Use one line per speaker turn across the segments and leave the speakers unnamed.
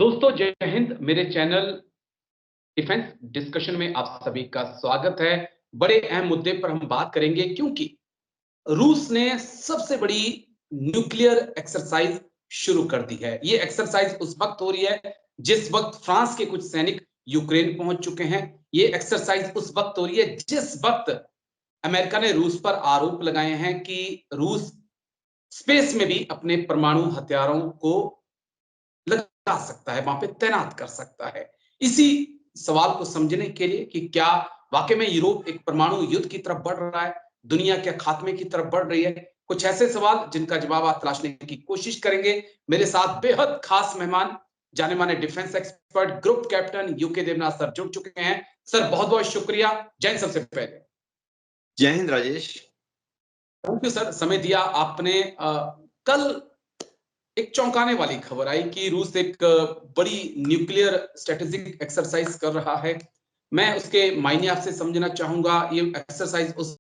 दोस्तों जय हिंद। मेरे चैनल डिफेंस डिस्कशन में आप सभी का स्वागत है। बड़े अहम मुद्दे पर हम बात करेंगे क्योंकि रूस ने सबसे बड़ी न्यूक्लियर एक्सरसाइज शुरू कर दी है। ये एक्सरसाइज उस वक्त हो रही है जिस वक्त फ्रांस के कुछ सैनिक यूक्रेन पहुंच चुके हैं। ये एक्सरसाइज उस वक्त हो रही है जिस वक्त अमेरिका ने रूस पर आरोप लगाए हैं कि रूस स्पेस में भी अपने परमाणु हथियारों को लगा सकता है, वहां पे तैनात कर सकता है। इसी सवाल को समझने के लिए कि क्या वाकई में यूरोप एक परमाणु युद्ध की तरफ बढ़ रहा है, दुनिया के खात्मे की तरफ बढ़ रही है, कुछ ऐसे सवाल जिनका जवाब आप तलाशने की कोशिश करेंगे। मेरे साथ बेहद खास मेहमान, जाने माने defence expert, group captain UK Devnath sir जुड़ चुके हैं। सर बहुत बहुत शुक्रिया। जय सबसे पहले।
जय Hind Rajesh.
Thank you sir, समय दिया आपने। कल एक चौंकाने वाली खबर आई कि रूस एक बड़ी न्यूक्लियर स्ट्रेटेजिक एक्सरसाइज कर रहा है। मैं उसके मायने आपसे समझना चाहूंगा। ये एक्सरसाइज उस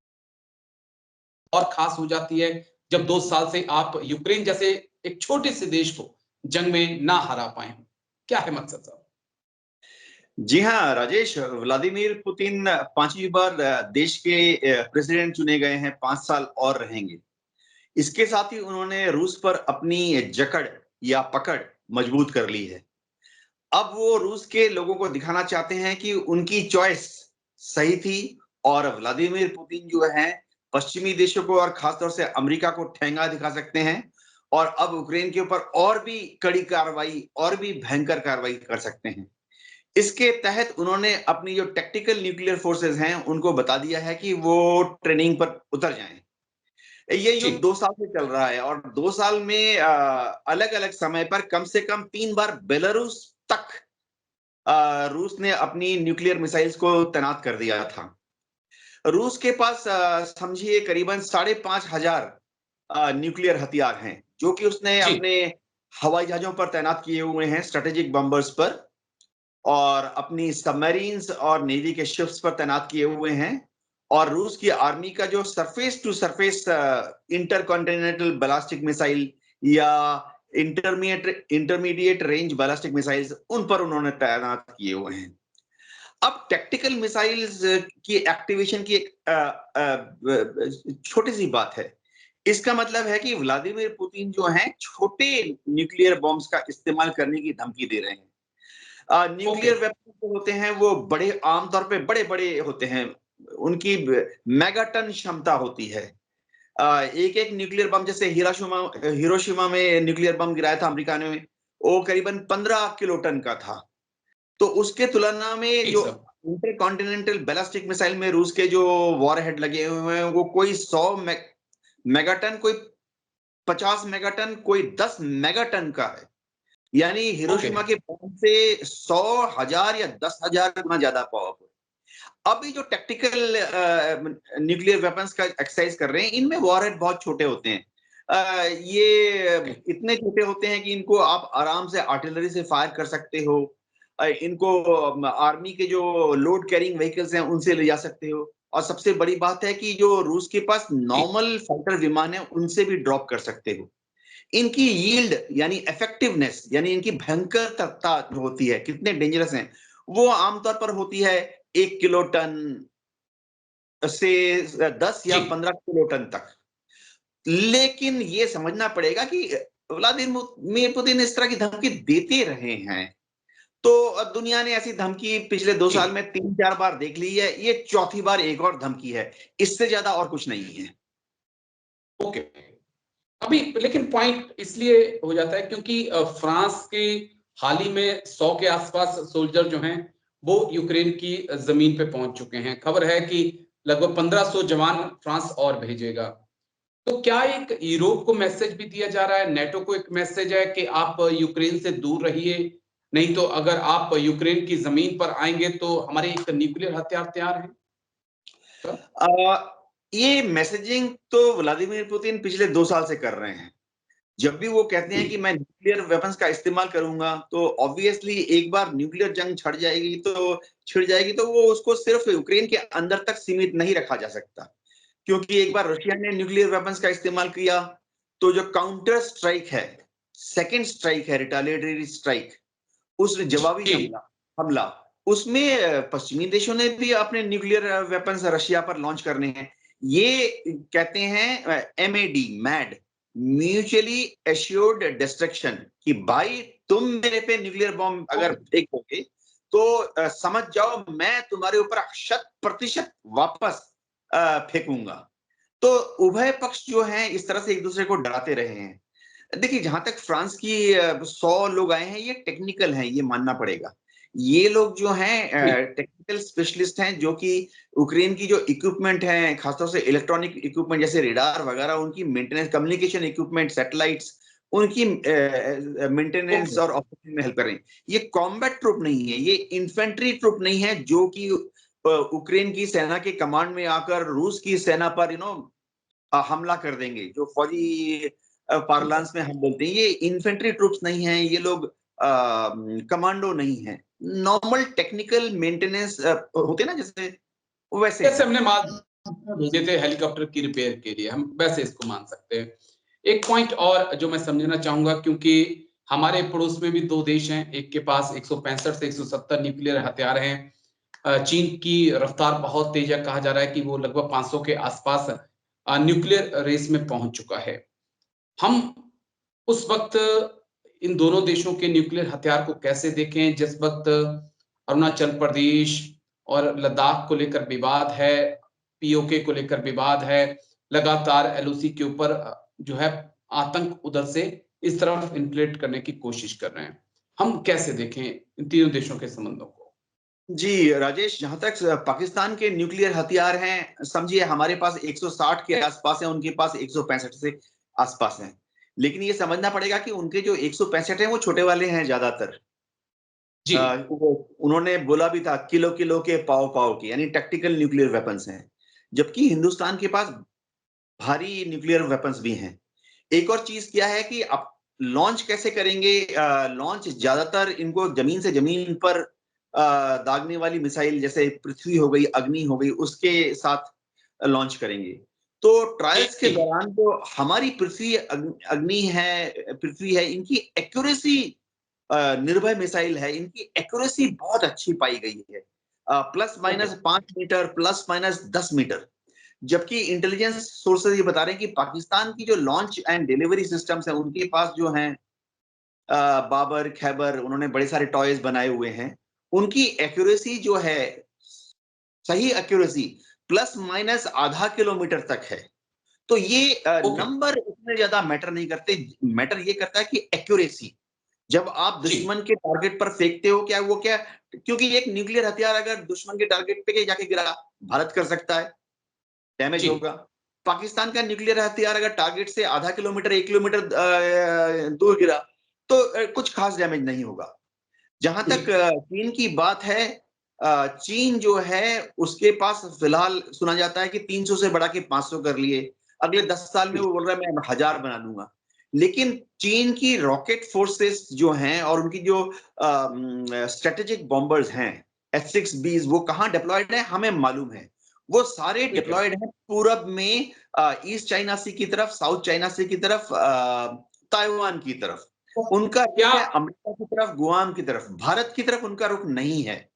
और खास हो जाती है जब 2 साल से आप यूक्रेन जैसे एक छोटे से देश को जंग में ना हरा पाए हो। क्या है मकसद साहब?
जी हाँ राजेश, व्लादिमीर पुतिन 5वीं बार देश के प्रेसिडेंट चुने गए हैं। 5 साल और रहेंगे। इसके साथ ही उन्होंने रूस पर अपनी जकड़ या पकड़ मजबूत कर ली है। अब वो रूस के लोगों को दिखाना चाहते हैं कि उनकी चॉइस सही थी और व्लादिमीर पुतिन जो है पश्चिमी देशों को और खासतौर से अमेरिका को ठेंगा दिखा सकते हैं और अब यूक्रेन के ऊपर और भी कड़ी कार्रवाई और भी भयंकर कार्रवाई कर सकते हैं। इसके तहत उन्होंने अपनी जो टेक्टिकल न्यूक्लियर फोर्सेस हैं उनको बता दिया है कि वो ट्रेनिंग पर उतर जाएं। ये युद्ध 2 साल से चल रहा है और 2 साल में अलग अलग समय पर कम से कम 3 बार बेलारूस तक रूस ने अपनी न्यूक्लियर मिसाइल्स को तैनात कर दिया था। रूस के पास समझिए करीबन 5,500 न्यूक्लियर हथियार हैं जो कि उसने अपने हवाई जहाजों पर तैनात किए हुए हैं, स्ट्रेटेजिक बम्बर्स पर, और अपनी सबमरीन्स और नेवी के शिप्स पर तैनात किए हुए हैं। और रूस की आर्मी का जो surface to surface intercontinental ballistic missile या इंटरमीडिएट रेंज बैलिस्टिक मिसाइल्स उन पर उन्होंने तैनात किए हुए हैं। अब टेक्टिकल मिसाइल्स की एक्टिवेशन की एक छोटी सी बात है। इसका मतलब है कि व्लादिमीर पुतिन जो हैं छोटे न्यूक्लियर बॉम्ब्स का इस्तेमाल करने की धमकी दे रहे हैं। न्यूक्लियर वेपन जो होते हैं वो बड़े आमतौर पे बड़े बड़े होते हैं, उनकी मेगाटन क्षमता होती है। एक एक न्यूक्लियर बम, जैसे हिरोशिमा में न्यूक्लियर बम गिराया था अमेरिका ने, वो करीबन 15 किलोटन का था। तो उसके तुलना में जो इंटरकॉन्टिनेंटल बैलिस्टिक मिसाइल में रूस के जो वॉरहेड लगे हुए हैं वो कोई 100 मेगाटन, कोई 50 मेगाटन, कोई 10 मेगाटन का है। यानी हिरोशिमा के बम से 100,000 या 10,000 गुना ज्यादा पावरफुल। अभी जो टेक्टिकल न्यूक्लियर वेपन्स का एक्सरसाइज कर रहे हैं इनमें वॉरहेड बहुत छोटे होते हैं। ये इतने छोटे होते हैं कि इनको आप आराम से आर्टिलरी से फायर कर सकते हो। इनको आर्मी के जो लोड कैरिंग व्हीकल्स हैं उनसे ले जा सकते हो। और सबसे बड़ी बात है कि जो रूस के पास नॉर्मल फाइटर विमान है उनसे भी ड्रॉप कर सकते हो। इनकी यील्ड यानी इफेक्टिवनेस, यानी इनकी भयंकरता जो होती है, कितने डेंजरस हैं, वो आमतौर पर होती है 1 किलोटन से 10 या 15 किलोटन तक। लेकिन ये समझना पड़ेगा कि व्लादिमीर पुतिन इस तरह की धमकी देते रहे हैं। तो दुनिया ने ऐसी धमकी पिछले 2 साल में 3-4 बार देख ली है। ये चौथी बार एक और धमकी है, इससे ज्यादा और कुछ नहीं है।
ओके। अभी लेकिन पॉइंट इसलिए हो जाता है क्योंकि फ्रांस के हाल ही में 100 के आसपास सोल्जर जो हैं वो यूक्रेन की जमीन पे पहुंच चुके हैं। खबर है कि लगभग 1500 जवान फ्रांस और भेजेगा। तो क्या एक यूरोप को मैसेज भी दिया जा रहा है, नेटो को एक मैसेज है कि आप यूक्रेन से दूर रहिए, नहीं तो अगर आप यूक्रेन की जमीन पर आएंगे तो हमारे एक न्यूक्लियर हथियार तैयार है?
ये मैसेजिंग तो व्लादिमीर पुतिन पिछले 2 साल से कर रहे हैं। जब भी वो कहते हैं कि मैं न्यूक्लियर वेपन्स का इस्तेमाल करूंगा तो ऑब्वियसली एक बार न्यूक्लियर जंग छिड़ जाएगी तो वो उसको सिर्फ यूक्रेन के अंदर तक सीमित नहीं रखा जा सकता। क्योंकि एक बार रशिया ने न्यूक्लियर वेपन्स का इस्तेमाल किया तो जो काउंटर स्ट्राइक है, सेकेंड स्ट्राइक है, रिटालिएटरी स्ट्राइक, उस जवाबी
जी।
हमला हमला उसमें पश्चिमी देशों ने भी अपने न्यूक्लियर वेपन्स रशिया पर लॉन्च करने हैं। ये कहते हैं MAD, mad, mutually assured destruction, कि भाई तुम मेरे पे न्यूक्लियर बॉम्ब अगर फेंकोगे तो समझ जाओ मैं तुम्हारे ऊपर 100% वापस फेंकूंगा। तो उभय पक्ष जो हैं इस तरह से एक दूसरे को डराते रहे हैं। देखिए, जहां तक फ्रांस की 100 लोग आए हैं, ये टेक्निकल हैं, ये मानना पड़ेगा। ये लोग जो
जी।
हैं टेक्निकल स्पेशलिस्ट हैं, जो कि यूक्रेन की जो इक्विपमेंट है, खासतौर से इलेक्ट्रॉनिक इक्विपमेंट जैसे रेडार वगैरह, उनकी मेंटेनेंस, कम्युनिकेशन इक्विपमेंट, सैटेलाइट्स, उनकी मेंटेनेंस
ओके।
और ऑपरेशन में हेल्प कर रही है। ये कॉम्बैट ट्रुप नहीं है, ये इन्फेंट्री ट्रुप नहीं है, जो कि यूक्रेन की सेना के कमांड में आकर रूस की सेना पर हमला कर देंगे। जो फौजी पार्लांस में हम बोलते हैं, ये इन्फेंट्री ट्रूप्स नहीं हैं, ये लोग कमांडो नहीं हैं। नॉर्मल टेक्निकल मेंटेनेंस होते हैं ना, जैसे वैसे
जैसे
हैं।
हमने माल भेजे थे हेलीकॉप्टर की रिपेयर के लिए, हम वैसे इसको मान सकते हैं। एक पॉइंट और जो मैं समझना चाहूंगा, क्योंकि हमारे पड़ोस में भी 2 देश हैं, एक के पास 165 से 170 न्यूक्लियर हथियार हैं। चीन की रफ्तार बहुत तेज है, कहा जा रहा है कि वो लगभग 500 के आसपास न्यूक्लियर रेस में पहुंच चुका है। हम उस वक्त इन दोनों देशों के न्यूक्लियर हथियार को कैसे देखें, जिस वक्त अरुणाचल प्रदेश और लद्दाख को लेकर विवाद है, पीओके को लेकर विवाद है, लगातार एलओसी के ऊपर जो है आतंक उधर से इस तरफ इन्फ्लेट करने की कोशिश कर रहे हैं। हम कैसे देखें इन तीनों देशों के संबंधों को?
जी राजेश, जहां तक पाकिस्तान के न्यूक्लियर हथियार हैं, समझिए हमारे पास 160 के आसपास है, उनके पास 165 से आसपास है। लेकिन ये समझना पड़ेगा कि उनके जो 165 है वो छोटे वाले हैं ज्यादातर।
जी।
उन्होंने बोला भी था किलो किलो के पाव पाव के, यानी टैक्टिकल न्यूक्लियर वेपन्स हैं। जबकि हिंदुस्तान के पास भारी न्यूक्लियर वेपन्स भी हैं। एक और चीज क्या है कि आप लॉन्च कैसे करेंगे? लॉन्च ज्यादातर इनको जमीन से जमीन पर दागने वाली मिसाइल, जैसे पृथ्वी हो गई, अग्नि हो गई, उसके साथ लॉन्च करेंगे। तो ट्रायल्स के
जी।
दौरान जो हमारी पृथ्वी अग्नि है, पृथ्वी है, इनकी एक्यूरेसी, निर्भय मिसाइल है, इनकी एक्यूरेसी बहुत अच्छी पाई गई है। Plus
okay.
Minus 5 metre, plus minus 10 metre. जबकि इंटेलिजेंस सोर्सेज ये बता रहे हैं कि पाकिस्तान की जो लॉन्च एंड डिलीवरी सिस्टम्स हैं, उनके पास जो हैं बाबर, खैबर, उन्होंने बड़े सारे टॉयज बनाए हुए हैं। उनकी एक्यूरेसी जो है, सही एक्यूरेसी, प्लस माइनस आधा किलोमीटर तक है। तो ये
ओके।
नंबर उतने ज्यादा मैटर नहीं करते। मैटर ये करता है कि एक्यूरेसी, जब आप
जी।
दुश्मन के टारगेट पर फेंकते हो, क्या वो क्या, क्योंकि एक न्यूक्लियर हथियार अगर दुश्मन के टारगेट पे जाके गिरा, भारत कर सकता है, डैमेज
जी।
होगा। पाकिस्तान का न्यूक्लियर हथियार अगर टारगेट से आधा किलोमीटर, 1 किलोमीटर दूर गिरा, तो कुछ खास डैमेज नहीं होगा। जहां
जी।
तक चीन की बात है, चीन जो है उसके पास फिलहाल सुना जाता है कि 300 से बढ़ा के 500 कर लिए। अगले 10 साल में
जी।
वो बोल रहा है मैं 1000 बना दूंगा। लेकिन चीन की रॉकेट फोर्सेस जो हैं और उनकी जो स्ट्रेटेजिक बॉम्बर्स हैं, S-6Bs, वो कहाँ डिप्लॉयड है हमें मालूम है। वो सारे
ठीक है।
डिप्लॉयड हैं पूरब में, ईस्ट चाइना सी की तरफ, साउथ चाइना सी की तरफ, ताइवान की तरफ।
तो
उनका
क्या
रुख है अमेरिका की तरफ, गुआम की तरफ, भारत की तरफ उनका रुख नहीं है।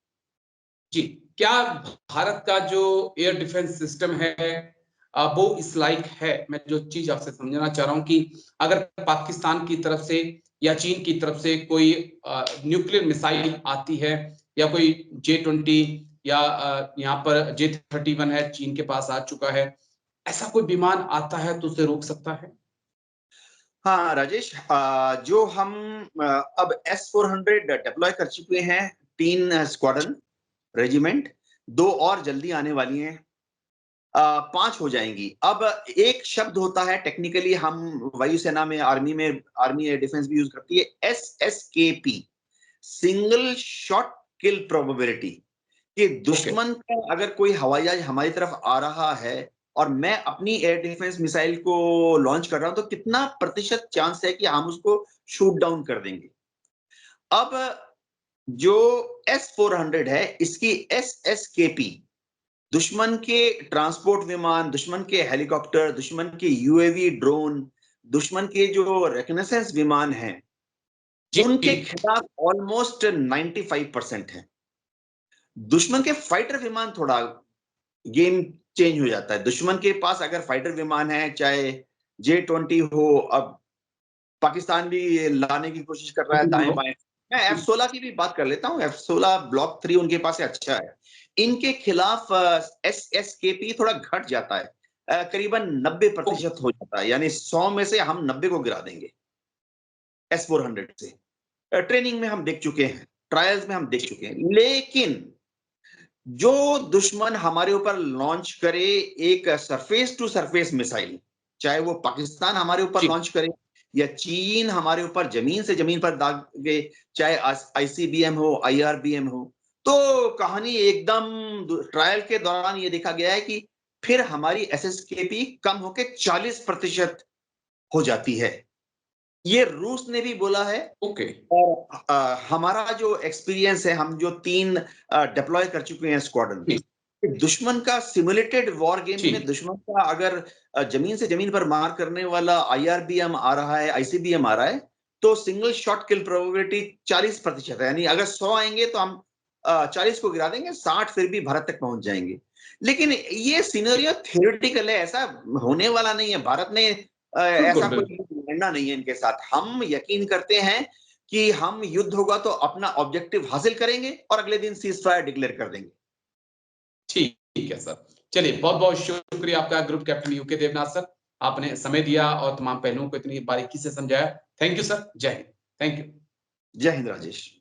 जी, क्या भारत का जो एयर डिफेंस सिस्टम है वो इस लायक है? मैं जो चीज आपसे समझना चाह रहा हूं कि अगर पाकिस्तान की तरफ से या चीन की तरफ से कोई न्यूक्लियर मिसाइल आती है, या कोई J-20 या यहाँ पर J-31 है, चीन के पास आ चुका है, ऐसा कोई विमान आता है तो उसे रोक सकता है?
हाँ राजेश, जो हम अब S-400 डिप्लॉय कर चुके हैं, 3 स्क्वाड्रन, रेजिमेंट, 2 और जल्दी आने वाली हैं, 5 हो जाएंगी। अब एक शब्द होता है टेक्निकली, हम वायुसेना में, आर्मी एयर डिफेंस भी यूज करती है, SSKP, सिंगल शॉट किल प्रोबेबिलिटी, कि
ओके।
दुश्मन का अगर कोई हवाई जहाज हमारी तरफ आ रहा है और मैं अपनी एयर डिफेंस मिसाइल को लॉन्च कर रहा हूं, तो कितना प्रतिशत चांस है कि हम उसको शूट डाउन कर देंगे। अब जो S-400 है, इसकी SSKP, दुश्मन के ट्रांसपोर्ट विमान, दुश्मन के हेलीकॉप्टर, दुश्मन के यूएवी ड्रोन, दुश्मन के जो रिकनेसेंस विमान हैं, उनके खिलाफ ऑलमोस्ट 95% है। दुश्मन के फाइटर विमान थोड़ा गेम चेंज हो जाता है। दुश्मन के पास अगर फाइटर विमान है, चाहे J-20 हो, अब पाकिस्तान भी लाने की कोशिश कर रहा है दाएं बाएं। मैं F-16 की भी बात कर लेता हूँ। F-16 ब्लॉक 3 उनके पास अच्छा है। इनके खिलाफ SSKP थोड़ा घट जाता है, करीबन 90% हो जाता है, यानी 100 में से हम 90 को गिरा देंगे S-400 से। ट्रेनिंग में हम देख चुके हैं, ट्रायल्स में हम देख चुके हैं। लेकिन जो दुश्मन हमारे ऊपर लॉन्च करे एक सरफेस टू सरफेस मिसाइल, चाहे वो पाकिस्तान हमारे ऊपर लॉन्च करे या चीन हमारे ऊपर जमीन से जमीन पर दागे, चाहे ICBM हो, IRBM हो, तो कहानी एकदम ट्रायल के दौरान ये देखा गया है कि फिर हमारी SSKP कम होकर 40% हो जाती है। ये रूस ने भी बोला है। और हमारा जो एक्सपीरियंस है, हम जो 3 डिप्लॉय कर चुके हैं स्क्वाड्रन, दुश्मन का सिमुलेटेड वॉर गेम में दुश्मन का अगर जमीन से जमीन पर मार करने वाला IRBM आ रहा है, ICBM आ रहा है, तो सिंगल शॉट किल प्रोबेबिलिटी 40% है। यानी अगर 100 आएंगे तो हम 40 को गिरा देंगे, 60 फिर भी भारत तक पहुंच जाएंगे। लेकिन ये सिनेरियो थ्योरेटिकल है, ऐसा होने वाला नहीं है। भारत ने ऐसा कोई लड़ना नहीं है इनके साथ। हम यकीन करते हैं कि हम युद्ध होगा तो अपना ऑब्जेक्टिव हासिल करेंगे और अगले दिन सीज फायर डिक्लेयर कर देंगे।
ठीक है सर। चलिए, बहुत बहुत शुक्रिया आपका group captain UK Devnath sir. आपने समय दिया और तमाम पहलुओं को इतनी बारीकी से समझाया। Thank you sir. जय हिंद। Thank you.
जय हिंद राजेश।